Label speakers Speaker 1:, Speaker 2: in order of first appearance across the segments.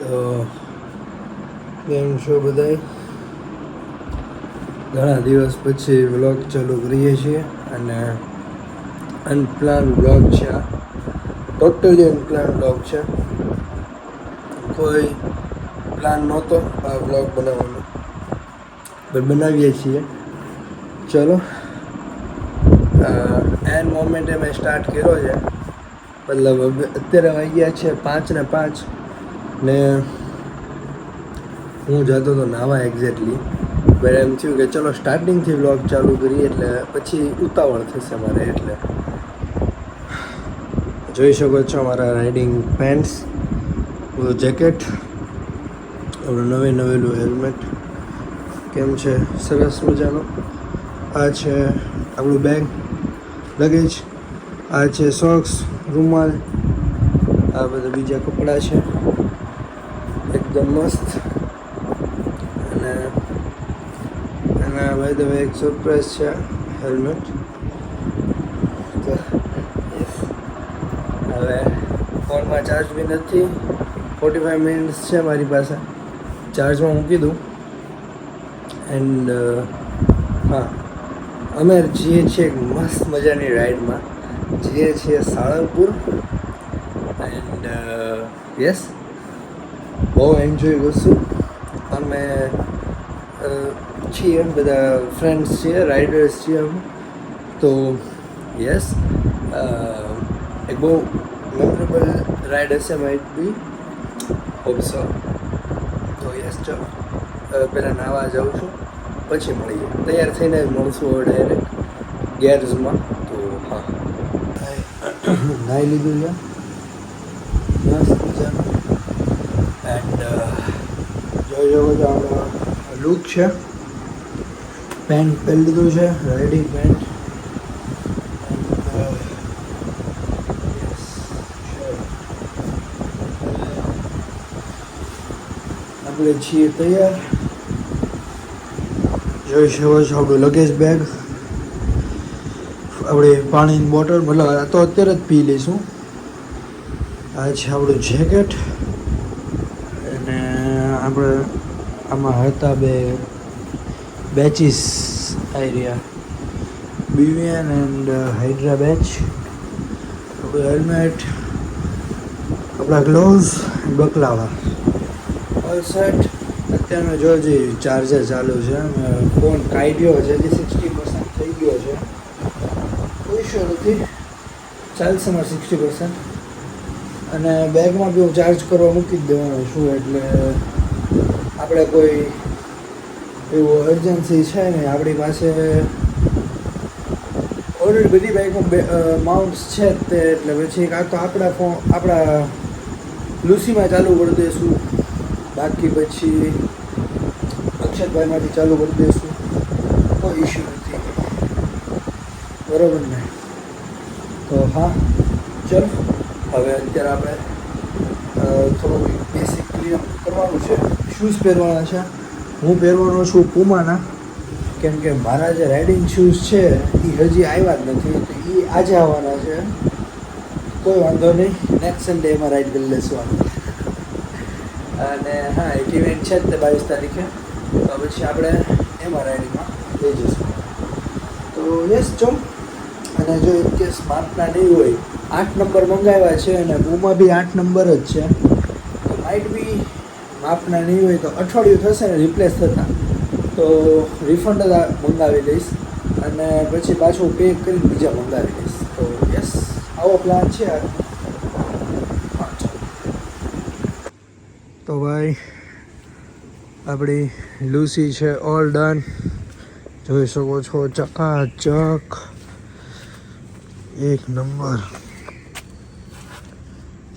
Speaker 1: તો કેમ છો બધાય? ઘણા દિવસ પછી વ્લોગ ચાલુ કરીએ છીએ અને અનપ્લાન વ્લોગ છે આ. ટોટલી અનપ્લાન વ્લોગ છે. કોઈ પ્લાન નહોતો આ વ્લોગ બનાવવાનો, પણ બનાવીએ છીએ. ચલો એન મોમેન્ટે મેં સ્ટાર્ટ કર્યો છે. મતલબ અત્યારે વાગ્યા છે 5:05 ને હું જતો હતો નાવા એક્ઝેક્ટલી. પણ એમ થયું કે ચલો સ્ટાર્ટિંગથી વ્લોગ ચાલુ કરીએ એટલે પછી ઉતાવળ થશે મારે. એટલે જોઈ શકો છો મારા રાઇડિંગ પેન્ટ્સ, જેકેટ, આપણું નવેલું હેલ્મેટ કેમ છે, સરસ મજાનું. આ છે આપણું બેગ, લગેજ. આ છે સોક્સ, રૂમાલ. આ બધા બીજા કપડાં છે, એકદમ મસ્ત. અને બાય ધ વે એક સરપ્રાઈઝ છે હેલ્મેટ. તો હવે ફોનમાં ચાર્જ બી નથી. 45 મિનિટ્સ છે મારી પાસે, ચાર્જમાં મૂકી દઉં. એન્ડ હા, અમે જઈએ છીએ એક મસ્ત મજાની રાઈડમાં. જઈએ છીએ સાળંગપુર. એન્ડ યસ, બહુ એન્જોય કરશું. અમે છીએ બધા ફ્રેન્ડ્સ છીએ, રાઇડર્સ છીએ અમે. તો યસ, એક બહુ મેમરેબલ રાઇડ હશે, માઇટ બી, હોપ સો. તો યસ, ચલો પહેલાં નાહવા જાઉં છું, પછી મળીએ. તૈયાર થઈને મળશું હવે ડાયરેક્ટ ગેર્સમાં. તો હા, નાહી લીધું છે મસ્ત મજાનું. એન્ડ જોઈ શકો છો આપણો લુક છે. પેન્ટ પહેરી લીધું છે, રાઇડિંગ પેન્ટ. આપણે છીએ તૈયાર. જોઈ શકો છો આપણું લગેજ બેગ, આપણે પાણીની બોટલ, મતલબ આ તો અત્યારે જ પી લઈશું. આ છે આપણું જેકેટ. અને આપણે આમાં હતા બે બેચીસ આવી રહ્યા, બીવીએન એન્ડ હાઇડ્રા બેચ. આપણું હેલ્મેટ, આપણા ગ્લોવ્સ, બકલાવા, ઓલ સેટ. અત્યારે મેં જોઈ ચાર્જર ચાલુ છે. ફોન કાઢ્યો છે, હજી 60% થઈ ગયો છે. કોઈ ઇશ્યુ નથી, ચાલશે મારે 60%. અને બેગમાં બી હું ચાર્જ કરવા મૂકી જ દેવાનો છું. એટલે આપણે કોઈ એવું અર્જન્સી છે ને, આપણી પાસે ઓલરેડી બધી બાઇકમાં માઉન્ટ્સ છે જ તે. એટલે પછી કાં તો આપણા લુસીમાં ચાલુ કરી દઈશું, બાકી પછી અક્ષતભાઈમાંથી ચાલુ કરી દઈશું. કોઈ ઇશ્યુ નથી, બરાબર ને? તો હા, ચલો હવે અત્યારે આપણે થોડુંક બેસિક ક્લિયર કરવાનું છે. શૂઝ પહેરવાના છે. હું પહેરવાનો છું પુમાના, કેમ કે મારા જે રાઇડિંગ શૂઝ છે એ હજી આવ્યા જ નથી. તો એ આજે આવવાના છે. કોઈ વાંધો નહીં, નેક્સ્ટ સન્ડે એમાં રાઇડ કરી લેશું. અને હા, એક ઇવેન્ટ છે જ તે 22 તારીખે. તો પછી આપણે એમાં રાઇડિંગમાં લઈ જઈશું. તો યસ, ચલો. અને જો એક કેસ માપના નહીં હોય, 8 નંબર મંગાવ્યા છે અને પૂમા બી 8 નંબર જ છે. તો માઇટ બી માપના નહીં હોય તો અઠવાડિયું થશે ને રિપ્લેસ થતાં, તો રિફંડ જ મંગાવી લઈશ. અને પછી પાછું પે કરીને બીજા મંગાવી લઈશ. તો યસ, આવો પ્લાન છે. હા, ચાલો. તો ભાઈ, આપણી લુસી છે ઓલ ડન. જોઈ શકો છો, ચકાચક એક નંબર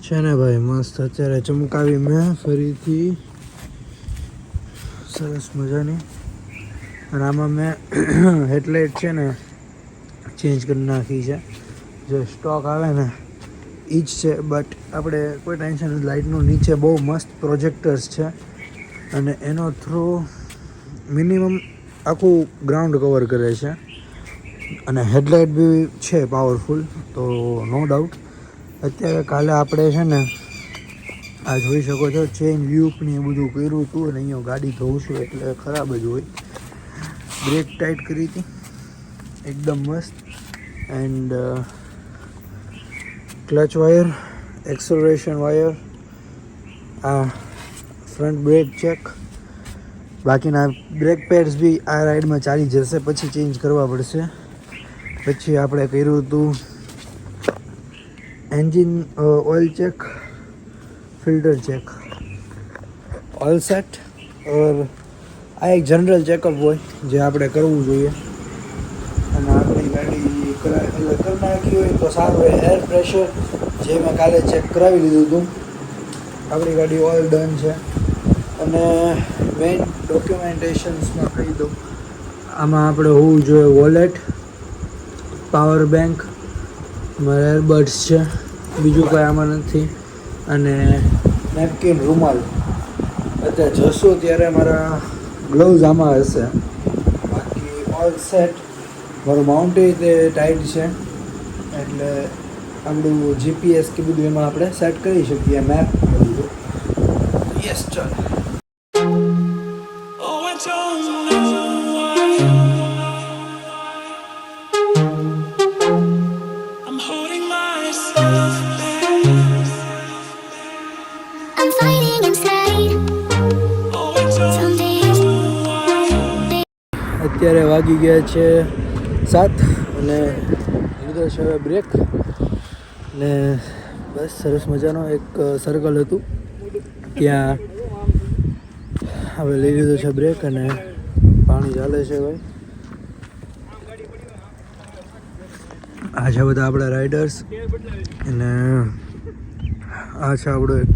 Speaker 1: છે ને ભાઈ, મસ્ત. અત્યારે ચમકાવી મેં ફરીથી સરસ મજાની. અને આમાં મેં હેડલાઇટ છે ને ચેન્જ કરી નાખી છે. જે સ્ટોક આવે ને એ જ છે, બટ આપણે કોઈ ટેન્શન નથી. લાઇટનું નીચે બહુ મસ્ત પ્રોજેક્ટર્સ છે અને એનો થ્રુ મિનિમમ આખું ગ્રાઉન્ડ કવર કરે છે. અને હેડલાઇટ બી છે પાવરફુલ, તો નો ડાઉટ. અત્યારે કાલે આપણે છે ને આ જોઈ શકો છો ચેઇન વ્યૂપ ને એ બધું કર્યું હતું અને અહીંયા ગાડી ધોઉં છું એટલે ખરાબ જ હોય. બ્રેક ટાઈટ કરી હતી એકદમ મસ્ત. And clutch wire, acceleration wire, આ ફ્રન્ટ બ્રેક ચેક. બાકીના બ્રેક પેડ્સ બી આ રાઈડમાં ચાલી જશે, પછી ચેન્જ કરવા પડશે. પછી આપણે કર્યું હતું engine oil check, filter check, oil set. ઓર આ એક જનરલ ચેકઅપ હોય જે આપણે કરવું જોઈએ. અને આપણી ગાડી કરી નાખી હોય તો સારું હોય. એર પ્રેશર જે મેં કાલે ચેક કરાવી લીધું હતું. આપણી ગાડી ઓઇલ ડન છે. અને મેઇન ડોક્યુમેન્ટેશન્સમાં કહી દઉં, આમાં આપણે હોવું જોઈએ વોલેટ, પાવર બેંક, મારા એરબડ્સ છે, બીજું કંઈ આમાં નથી. અને નેપકિન, રૂમાલ. અત્યારે જશો ત્યારે મારા ગ્લવ્સ આમાં હશે. બાકી ઓલ સેટ. મારું માઉન્ટે તે ટાઈટ છે એટલે આપણું જીપીએસ કે બધું એમાં આપણે સેટ કરી શકીએ. મેપ બધું. યસ, ચાલ. અત્યારે વાગી ગયા છે 7 અને લીધો છે હવે બ્રેક. ને બસ સરસ મજાનો એક સર્કલ હતું ત્યાં હવે લઈ લીધો છે બ્રેક અને પાણી ચાલે છે ભાઈ. આ છે બધા આપણા રાઇડર્સ અને આ છે આપણો એક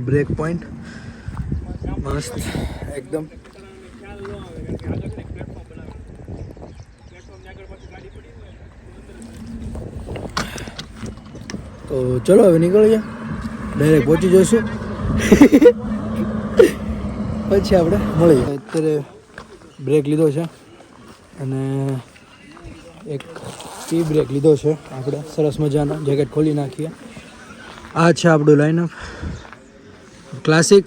Speaker 1: બ્રેક પોઈન્ટ. મસ્ત એકદમ. તો ચલો હવે નીકળીએ, ડાયરેક્ટ પહોંચી જઈશું. પછી આપણે મળીએ. અત્યારે બ્રેક લીધો છે અને એક ટી બ્રેક લીધો છે આપણે સરસ મજાનો. જેકેટ ખોલી નાખીએ. આ છે આપણું લાઇનઅપ. ક્લાસિક,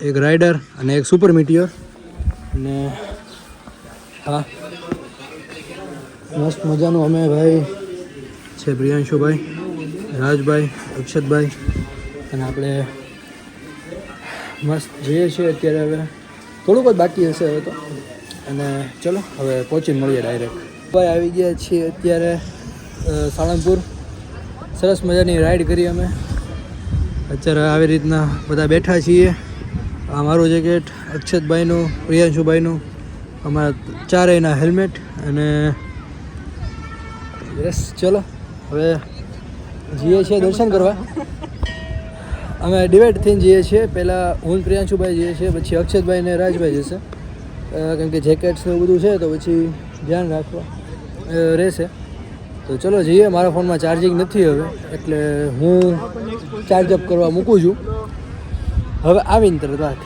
Speaker 1: એક રાઇડર અને એક સુપર મીટિયોર. અને હા, મસ્ત મજાનું અમે ભાઈ છે પ્રિયાંશુભાઈ, રાજભાઈ, અક્ષતભાઈ અને આપણે મસ્ત જઈએ છીએ. અત્યારે હવે થોડુંક જ બાકી હશે હવે તો. અને ચલો હવે પહોંચીને મળીએ ડાયરેક્ટ. ભાઈ આવી ગયા છીએ અત્યારે સાળંગપુર. સરસ મજાની રાઈડ કરી અમે. અત્યારે આવી રીતના બધા બેઠા છીએ. આ મારું જેકેટ, અક્ષતભાઈનું, પ્રિયાંશુભાઈનું, અમારા ચારેયના હેલ્મેટ. અને યસ, ચલો હવે જઈએ છીએ દર્શન કરવા. અમે ડિવાઈડ થઈને જઈએ છીએ. પહેલાં હું પ્રિયાંશુભાઈ જઈએ છીએ, પછી અક્ષતભાઈ ને રાજભાઈ જશે. કારણ કે જેકેટ્સ ને બધું છે તો પછી ધ્યાન રાખવા રહેશે. તો ચલો જઈએ. મારા ફોનમાં ચાર્જિંગ નથી હવે એટલે હું ચાર્જઅપ કરવા મૂકું છું. હવે આવીને તરત વાત.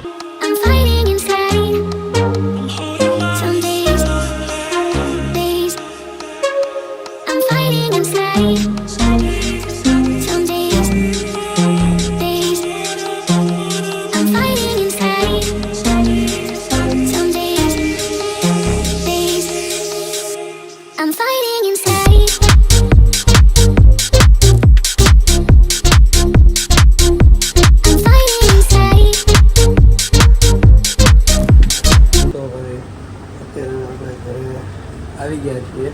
Speaker 1: આવી ગયા છીએ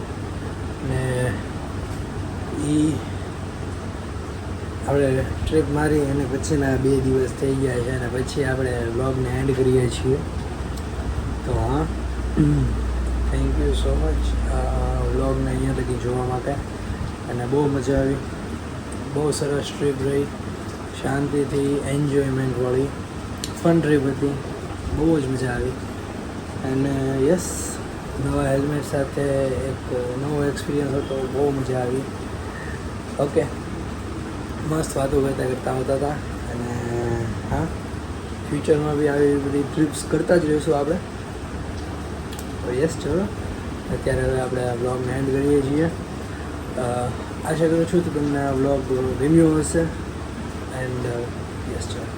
Speaker 1: ને આપણે ટ્રીપ મારી અને પછીના 2 દિવસ થઈ ગયા છે અને પછી આપણે વ્લોગને એન્ડ કરીએ છીએ. તો હા, થેન્ક યુ સો મચ વ્લોગને અહીંયા લગી જોવા માટે. અને બહુ મજા આવી. બહુ સરસ ટ્રીપ રહી. શાંતિથી એન્જોયમેન્ટવાળી ફન ટ્રીપ હતી. બહુ જ મજા આવી. અને યસ, નવા હેલ્મેટ સાથે એક નવો એક્સપિરિયન્સ હતો. બહુ મજા આવી. ઓકે, મસ્ત વાતો કરતા હોતા હતા. અને હા, ફ્યુચરમાં બી આવી બધી ટ્રીપ્સ કરતા જ રહીશું આપણે. તો યસ, ચલો અત્યારે હવે આપણે આ વ્લોગને એન્ડ કરીએ છીએ. આશા કરું છું કે તમને આ વ્લોગ ગમ્યો હશે. એન્ડ યસ, ચલો.